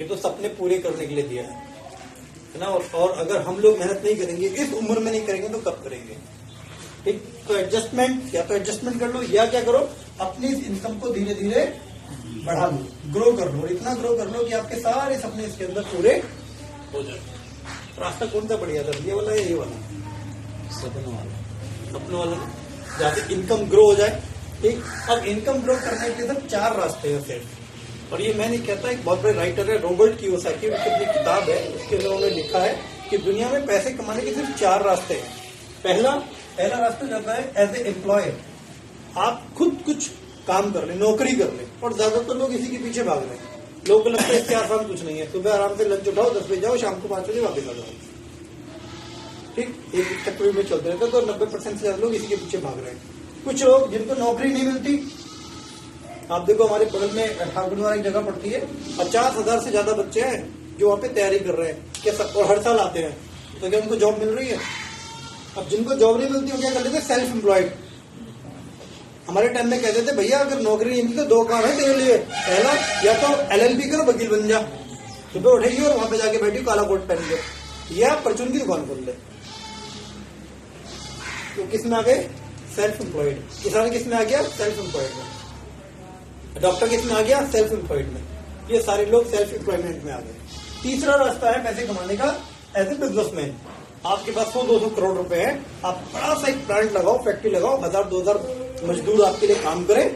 ये तो सपने पूरे करने के लिए दिया है ना। और अगर हम लोग मेहनत नहीं करेंगे, इस उम्र में नहीं करेंगे, तो कब करेंगे? ठीक, तो एडजस्टमेंट, या तो एडजस्टमेंट कर लो, या क्या करो, अपनी इनकम को धीरे धीरे बढ़ा लो, ग्रो कर लो, इतना ग्रो कर लो कि आपके सारे सपने इसके अंदर पूरे हो जाए। रास्ता कौन सा बढ़िया था, ये वाला या ये वाला? सपनों वाला। सपनों वाला, जहाँ से इनकम ग्रो हो जाए। ठीक, अब इनकम ग्रो करने के लिए 4 रास्ते हैं सेट। और ये मैं नहीं कहता, एक बहुत बड़े राइटर है रॉबर्ट कियोसाकी, उनकी अपनी किताब है, उसके अंदर उन्होंने लिखा है कि दुनिया में पैसे कमाने के सिर्फ 4 रास्ते हैं। पहला रास्ता जाता है एज ए एम्प्लॉय, आप खुद कुछ काम कर ले, नौकरी कर ले। और ज्यादातर लोग इसी के पीछे भाग रहे हैं। लोगों को लगता है इसके आसान कुछ नहीं है, सुबह आराम से लंच उठाओ, 10 बजे जाओ, शाम को 5 बजे वापस आ जाओ। ठीक, एक चक्कर में चलते रहते, तो 90% से ज्यादा लोग इसी के पीछे भाग रहे हैं। कुछ लोग जिनको नौकरी नहीं मिलती, आप देखो हमारे बगल में ठाकुरद्वारा एक जगह पड़ती है, 50,000 से ज्यादा बच्चे हैं जो वहाँ पे तैयारी कर रहे हैं, क्या और हर साल आते हैं, तो क्या उनको जॉब मिल रही है? अब जिनको जॉब नहीं मिलती, वो क्या कर लेते? Self employed. हमारे टाइम में कहते थे भैया अगर नौकरी नहीं मिलती तो 2 काम है तेरे लिए, पहला या तो LLB करो, वकील बन जा, सुबह उठेगी और वहां पे जाके बैठी काला कोट पहन के, या परचून की दुकान खोल ले। तो किस में आ गए? Self employed. किसान किस में आ गया? सेल्फ एम्प्लॉयड में। डॉक्टर किस में आ गया? सेल्फ एम्प्लॉयड में। ये सारे लोग सेल्फ एम्प्लॉयमेंट में आ गए। तीसरा रास्ता है पैसे कमाने का एज ए बिजनेसमैन। आपके पास 100-200 करोड़ रुपए है, आप बड़ा सा एक प्लांट लगाओ, फैक्ट्री लगाओ, 1000-2000 मजदूर आपके लिए काम करें,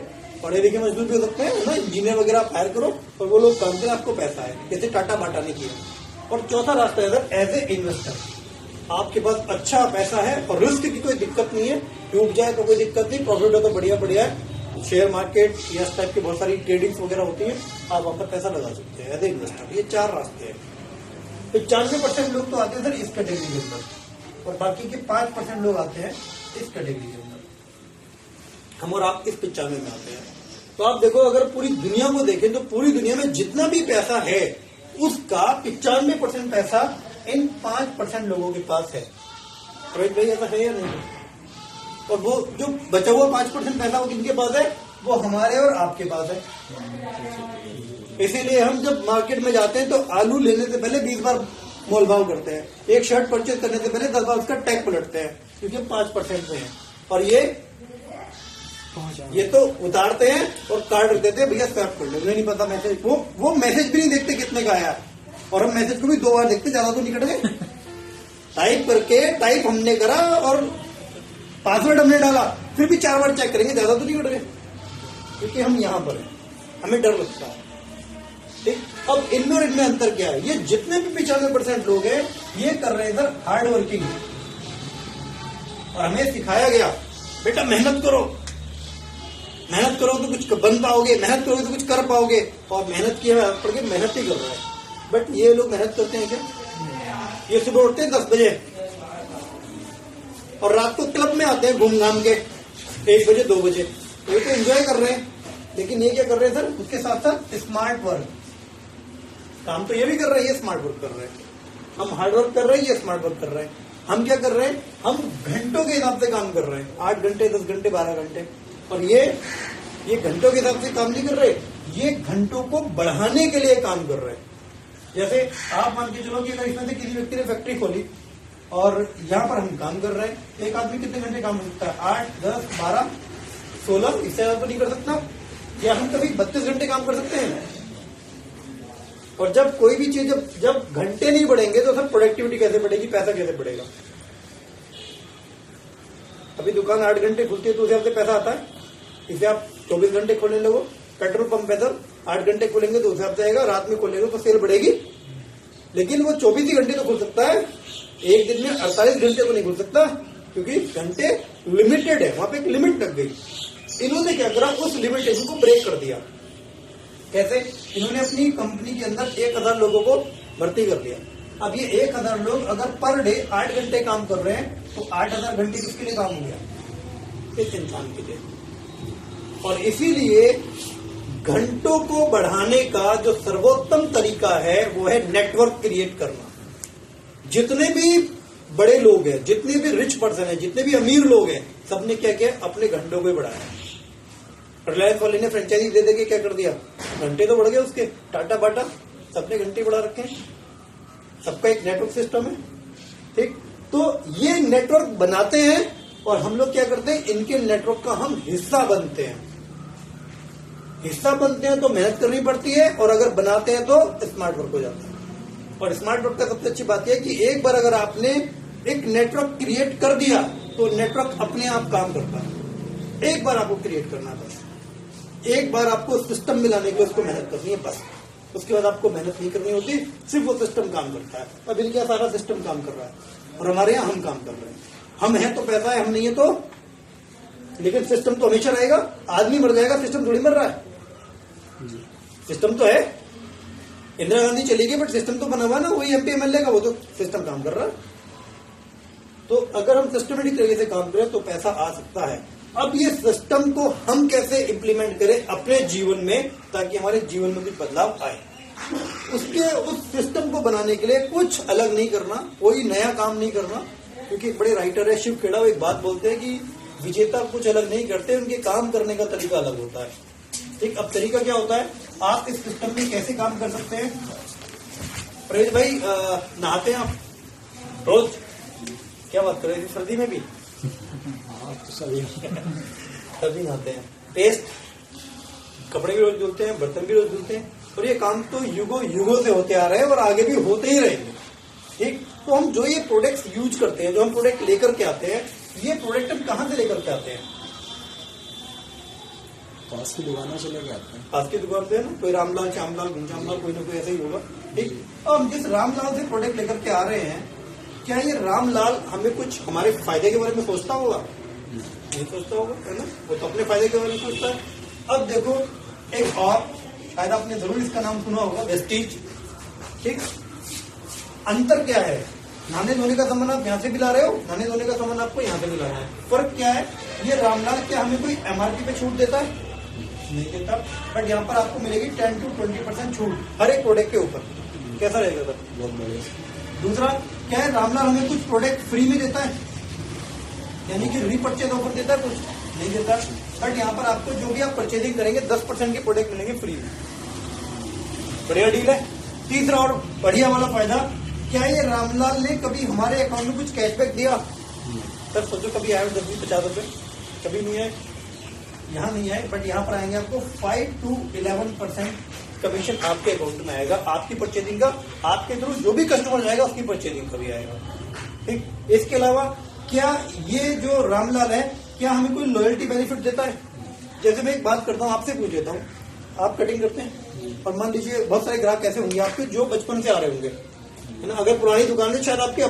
पढ़े लिखे मजदूर भी हो सकते हैं ना, इंजीनियर वगैरह आप हायर करो और वो लोग काम करें, आपको पैसा है, जैसे टाटा बाटा ने किया। और चौथा रास्ता है सर एज ए इन्वेस्टर। आपके पास अच्छा पैसा है और रिस्क की कोई दिक्कत नहीं है, डूब जाए तो कोई दिक्कत नहीं, प्रॉफिट हो तो बढ़िया बढ़िया है। शेयर मार्केट या इस टाइप की बहुत सारी ट्रेडिंग्स वगैरह होती है, आप वहां पर पैसा लगा सकते हैं एज ए इन्वेस्टर। ये 4 रास्ते हैं। 95% लोग तो आते हैं सर इस कैटेगरी के अंदर, और बाकी के 5% लोग आते हैं इस कैटेगरी के अंदर। हम और आप इस 95 में आते हैं। तो आप देखो, अगर पूरी दुनिया को देखें तो पूरी दुनिया में जितना भी पैसा है उसका 95% पैसा इन 5% लोगों के पास है। रोहित भाई ऐसा है या नहीं? और वो जो बचा हुआ 5% पैसा वो किनके पास है? वो हमारे और आपके पास है। इसीलिए हम जब मार्केट में जाते हैं तो आलू लेने से पहले 20 बार मोल भाव करते हैं, एक शर्ट परचेज करने से पहले 10 बार उसका टैग पलटते हैं, क्योंकि 5% में है। और ये तो उतारते हैं और कार्ड रख देते हैं, भैया स्वैप कर लो, मुझे नहीं पता मैसेज, वो मैसेज भी नहीं देखते कितने का आया, और हम मैसेज को भी 2 बार देखते, ज्यादा तो नहीं कट गए। टाइप करके, टाइप हमने करा और पासवर्ड हमने डाला, फिर भी 4 बार चेक करेंगे, ज्यादा तो नहीं कट गए, क्योंकि हम यहां पर हैं, हमें डर लगता है। ठीक, अब इनमें और इनमें अंतर क्या है? ये जितने भी 95% लोग हैं ये कर रहे हैं सर हार्ड वर्किंग, और हमें सिखाया गया बेटा मेहनत करो, मेहनत करो तो कुछ बन पाओगे, मेहनत करोगे तो कुछ कर पाओगे, और मेहनत की पड़ के मेहनत ही कर रहा है। बट ये लोग मेहनत करते हैं क्या? ये सुबह उठते हैं 10 बजे और रात को क्लब में आते हैं घूम घाम के 1 बजे 2 बजे, ये तो एंजॉय कर रहे हैं। लेकिन ये क्या कर रहे हैं सर? उसके साथ साथ स्मार्ट वर्क, काम तो ये भी कर रहे हैं, ये स्मार्ट वर्क कर रहे हैं। हम हार्ड वर्क कर रहे हैं, ये स्मार्ट वर्क कर रहे हैं। हम क्या कर रहे हैं? हम घंटों के हिसाब से काम कर रहे हैं, 8 घंटे 10 घंटे 12 घंटे। और ये घंटों के हिसाब से काम नहीं कर रहे, ये घंटों को बढ़ाने के लिए काम कर रहे हैं। जैसे आप मान के चलो कि अगर इसमें से किसी व्यक्ति ने फैक्ट्री खोली और यहाँ पर हम काम कर रहे हैं, एक आदमी कितने घंटे काम कर सकता है? 8, 10, 12, 16, इससे ज्यादा तो नहीं कर सकता। या हम कभी 32 घंटे काम कर सकते हैं? और जब कोई भी चीज जब घंटे नहीं बढ़ेंगे तो सर प्रोडक्टिविटी कैसे बढ़ेगी, पैसा कैसे बढ़ेगा? अभी दुकान 8 घंटे खुलती है तो उससे पैसा आता है, इसे आप 24 घंटे खोलने लगो। पेट्रोल पंप है सर 8 घंटे खोलेंगे तो उससे जाएगा, रात में खोलेंगे तो सेल बढ़ेगी, लेकिन वो 24 ही घंटे तो खुल सकता है, एक दिन में 48 घंटे तो नहीं खुल सकता, क्योंकि घंटे लिमिटेड है, वहां पे एक लिमिट लग गई। इन्होंने क्या करा? उस लिमिटेशन को ब्रेक कर दिया। कैसे? इन्होंने अपनी कंपनी के अंदर 1000 लोगों को भर्ती कर दिया। अब ये 1000 लोग अगर पर डे 8 घंटे काम कर रहे हैं तो 8000 घंटे किसके लिए काम हो गया? इस इंसान के लिए। और इसीलिए घंटों को बढ़ाने का जो सर्वोत्तम तरीका है वो है नेटवर्क क्रिएट करना। जितने भी बड़े लोग हैं, जितने भी रिच पर्सन हैं, जितने भी अमीर लोग हैं, सबने क्या किया? अपने घंटों को बढ़ाया। रिलायंस वाले ने फ्रेंचाइजी दे देके क्या कर दिया? घंटे तो बढ़ गए उसके। टाटा बाटा सबने घंटे बढ़ा रखे हैं, सबका एक नेटवर्क सिस्टम है, ठीक। तो ये नेटवर्क बनाते हैं और हम लोग क्या करते हैं, इनके नेटवर्क का हम हिस्सा बनते हैं। हिस्सा बनते हैं तो मेहनत करनी पड़ती है, और अगर बनाते हैं तो स्मार्ट वर्क हो जाता है। और स्मार्ट वर्क का सबसे अच्छी बात यह है कि एक बार अगर आपने एक नेटवर्क क्रिएट कर दिया तो नेटवर्क अपने आप काम करता है। एक बार आपको क्रिएट करना है, बस एक बार आपको सिस्टम में लाने के लिए उसको मेहनत करनी है, बस। उसके बाद आपको मेहनत नहीं करनी होती, सिर्फ वो सिस्टम काम करता है। अब इनके यहाँ सारा सिस्टम काम कर रहा है और हमारे यहाँ हम काम कर रहे हैं। हम हैं तो पैसा है, हम नहीं है तो, लेकिन सिस्टम तो हमेशा रहेगा। आदमी मर जाएगा, सिस्टम थोड़ी मर रहा है। सिस्टम तो है, इंदिरा गांधी चली गई बट सिस्टम तो बना हुआ ना, वही एमपी एमएलए का, वो तो सिस्टम काम कर रहा है। तो अगर हम सिस्टमेटिक तरीके से काम करें तो पैसा आ सकता है। अब ये सिस्टम को हम कैसे इंप्लीमेंट करें अपने जीवन में, ताकि हमारे जीवन में भी बदलाव आए। उसके उस सिस्टम को बनाने के लिए कुछ अलग नहीं करना, कोई नया काम नहीं करना। क्योंकि एक बड़े राइटर है शिव खेड़ा, वो एक बात बोलते हैं कि विजेता कुछ अलग नहीं करते, उनके काम करने का तरीका अलग होता है। ठीक, अब तरीका क्या होता है, आप इस सिस्टम में कैसे काम कर सकते हैं। परेश भाई, नहाते हैं आप रोज? क्या बात कर रहे हैं, सर्दी में भी? सभी नहाते हैं। पेस्ट, कपड़े भी रोज धुलते हैं, बर्तन भी रोज धुलते हैं, और ये काम तो युगों युगों से होते आ रहे हैं और आगे भी होते ही रहेंगे। ठीक, तो हम जो ये प्रोडक्ट्स यूज करते हैं, जो हम प्रोडक्ट लेकर के आते हैं, ये प्रोडक्ट हम कहाँ से लेकर के आते हैं? पास की दुकानों से लेके आते हैं। पास की दुकान से ना, कोई रामलाल, श्यामलाल, घनश्यामलाल, कोई ना कोई ऐसा ही होगा। ठीक, और हम जिस रामलाल से प्रोडक्ट लेकर के आ रहे हैं, क्या ये रामलाल हमें कुछ हमारे फायदे के बारे में सोचता होगा? नहीं सोचता होगा, है ना। वो तो अपने फायदे के बारे में सोचता है। अब देखो एक और, शायद आपने जरूर इसका नाम सुना होगा, वेस्टीज। ठीक, अंतर क्या है? नहाने धोने का सामान आप यहाँ से भी ला रहे हो, नहाने धोने का सामान आपको यहाँ से भी लाना है। फर्क क्या है? ये रामलाल क्या हमें कोई एमआरपी पे छूट देता है? नहीं देता, बट यहाँ पर आपको मिलेगी 10 to 20% छूट हर एक प्रोडक्ट के ऊपर। कैसा रहेगा सर? बहुत बढ़िया। दूसरा क्या है, रामलाल हमें कुछ प्रोडक्ट फ्री में देता है, यानी कि रीपरचेज ऑफर देता है? कुछ नहीं देता, बट यहाँ पर आपको जो भी आप परचेजिंग करेंगे 10% के प्रोडक्ट मिलेंगे फ्री में। बढ़िया डील है। तीसरा और बढ़िया वाला फायदा क्या है, ये रामलाल ने कभी हमारे अकाउंट में कुछ कैशबैक दिया? सर सोचो कभी आए 10-20-50 रुपए? कभी नहीं आए, यहाँ नहीं आए, बट यहाँ पर आएंगे आपको 5 to 11% कमीशन आपके अकाउंट में आएगा, आपकी परचेजिंग का। आपके थ्रू जो भी कस्टमर जाएगा उसकी परचेजिंग का भी आएगा। ठीक, इसके अलावा क्या ये जो रामलाल है, क्या हमें कोई लॉयल्टी बेनिफिट देता है? जैसे मैं एक बात करता हूँ, आपसे पूछ लेता हूँ, आप कटिंग करते हैं और मान लीजिए बहुत सारे ग्राहक ऐसे होंगे आपके जो बचपन से आ रहे होंगे, है ना। अगर पुरानी दुकान है शायद आपके